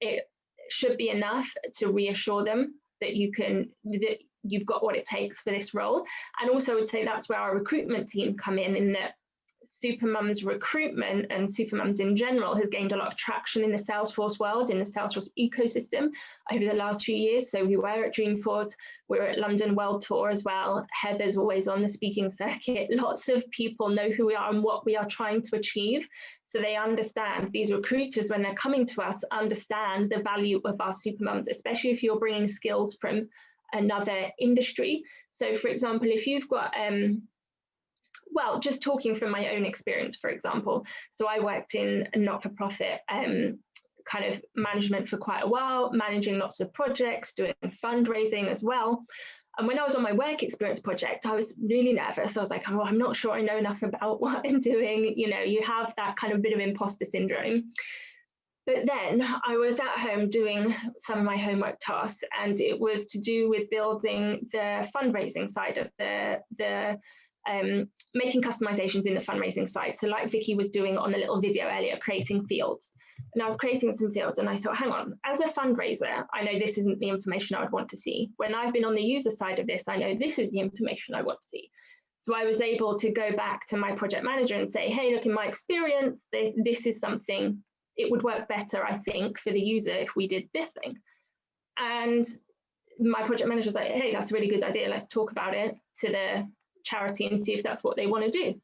Speaker 1: it should be enough to reassure them that you've got what it takes for this role. And also I would say that's where our recruitment team come in that Supermums recruitment and Supermums in general has gained a lot of traction in the Salesforce world, in the Salesforce ecosystem over the last few years. So we were at Dreamforce, we're at London World Tour as well. Heather's always on the speaking circuit. Lots of people know who we are and what we are trying to achieve. So they understand, these recruiters, when they're coming to us, understand the value of our Supermums, especially if you're bringing skills from another industry. So for example, if you've got, well, just talking from my own experience, for example. So I worked in a not-for-profit kind of management for quite a while, managing lots of projects, doing fundraising as well. And when I was on my work experience project, I was really nervous. I was like, oh, I'm not sure I know enough about what I'm doing. You have that kind of bit of imposter syndrome. But then I was at home doing some of my homework tasks, and it was to do with building the fundraising side of the making customizations in the fundraising side. So like Vicky was doing on the little video earlier, creating fields. And I was creating some fields and I thought, hang on, as a fundraiser, I know this isn't the information I would want to see. When I've been on the user side of this, I know this is the information I want to see. So I was able to go back to my project manager and say, hey, look, in my experience, this is something, it would work better, I think, for the user if we did this thing. And my project manager was like, hey, that's a really good idea. Let's talk about it to the charity and see if that's what they want to do.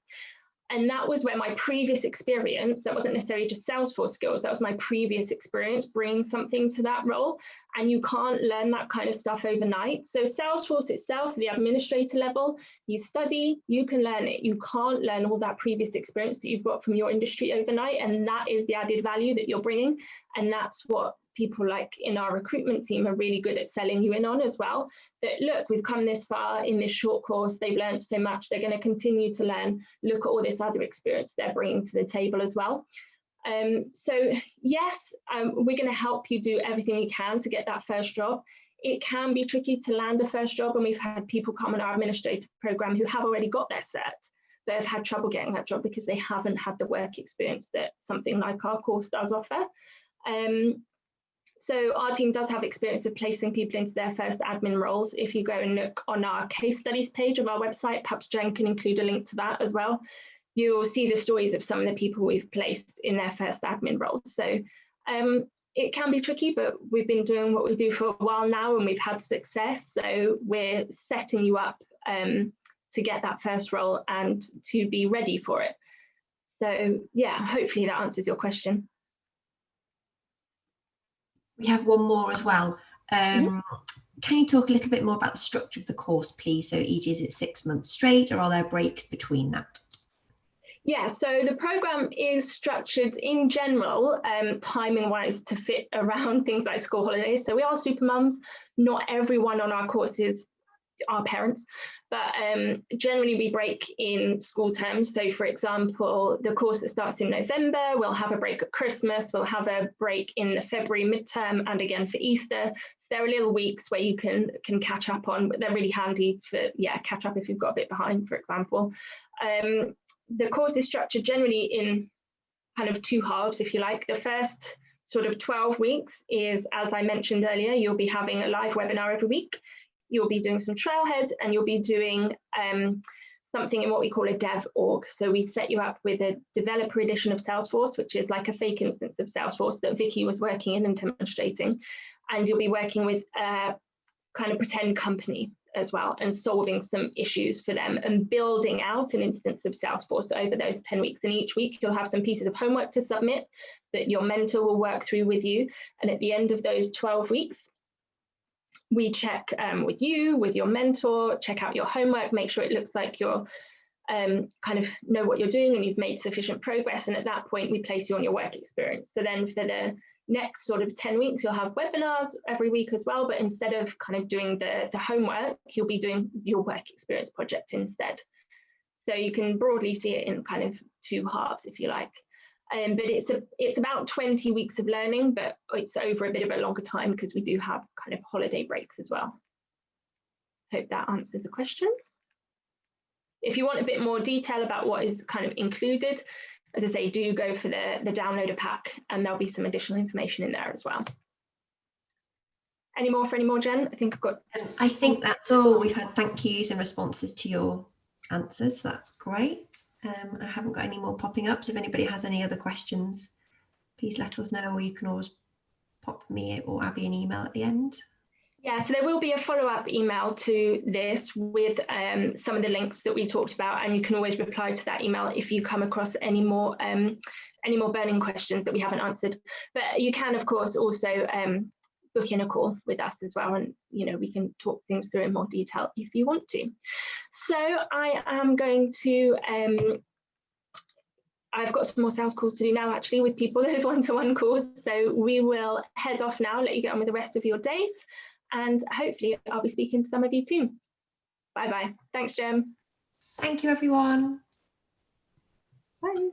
Speaker 1: And that was where my previous experience, that wasn't necessarily just Salesforce skills, that was my previous experience bringing something to that role. And you can't learn that kind of stuff overnight. So Salesforce itself, the administrator level, you study, you can learn it. You can't learn all that previous experience that you've got from your industry overnight. And that is the added value that you're bringing. And that's what people like in our recruitment team are really good at selling you in on as well. That look, we've come this far in this short course, they've learned so much, they're going to continue to learn. Look at all this other experience they're bringing to the table as well. So yes, we're going to help you do everything you can to get that first job. It can be tricky to land a first job, and we've had people come in our administrative program who have already got their cert, but have had trouble getting that job because they haven't had the work experience that something like our course does offer. So our team does have experience of placing people into their first admin roles. If you go and look on our case studies page of our website, perhaps Jen can include a link to that as well. You'll see the stories of some of the people we've placed in their first admin roles. So it can be tricky, but we've been doing what we do for a while now and we've had success. So we're setting you up to get that first role and to be ready for it. So yeah, hopefully that answers your question.
Speaker 2: We have one more as well. Can you talk a little bit more about the structure of the course, please? So e.g., is it 6 months straight or are there breaks between that?
Speaker 1: Yeah, so the programme is structured in general, timing-wise, to fit around things like school holidays. So we are super mums. Not everyone on our courses are parents, but generally we break in school terms. So for example, the course that starts in November, we'll have a break at Christmas, we'll have a break in the February midterm and again for Easter. So there are little weeks where you can catch up on, but they're really handy for, yeah, catch up if you've got a bit behind, for example. The course is structured generally in kind of 2 halves, if you like. The first sort of 12 weeks is, as I mentioned earlier, you'll be having a live webinar every week. You'll be doing some trailheads and you'll be doing something in what we call a dev org. So we set you up with a developer edition of Salesforce, which is like a fake instance of Salesforce that Vicky was working in and demonstrating. And you'll be working with a kind of pretend company as well and solving some issues for them and building out an instance of Salesforce over those 10 weeks. And each week you'll have some pieces of homework to submit that your mentor will work through with you. And at the end of those 12 weeks, we check with you, with your mentor, check out your homework, make sure it looks like you're kind of know what you're doing and you've made sufficient progress. And at that point, we place you on your work experience. So then for the next sort of 10 weeks, you'll have webinars every week as well. But instead of kind of doing the homework, you'll be doing your work experience project instead. So you can broadly see it in kind of 2 halves, if you like. But it's about 20 weeks of learning, but it's over a bit of a longer time because we do have kind of holiday breaks as well. Hope that answers the question. If you want a bit more detail about what is kind of included, as I say, do go for the downloader pack and there'll be some additional information in there as well. Any more, Jen?
Speaker 2: I think that's all. We've had thank yous and responses to your answers. So that's great. I haven't got any more popping up. So if anybody has any other questions, please let us know, or you can always pop me or Abby an email at the end.
Speaker 1: Yeah, so there will be a follow-up email to this with some of the links that we talked about, and you can always reply to that email if you come across any more burning questions that we haven't answered. But you can, of course, also book in a call with us as well, and we can talk things through in more detail if you want to. So I am going to I've got some more sales calls to do now, actually, with people, those one-to-one calls. So we will head off now, let you get on with the rest of your days, and hopefully I'll be speaking to some of you soon. Bye-bye. Thanks, Jem.
Speaker 2: Thank you, everyone.
Speaker 1: Bye.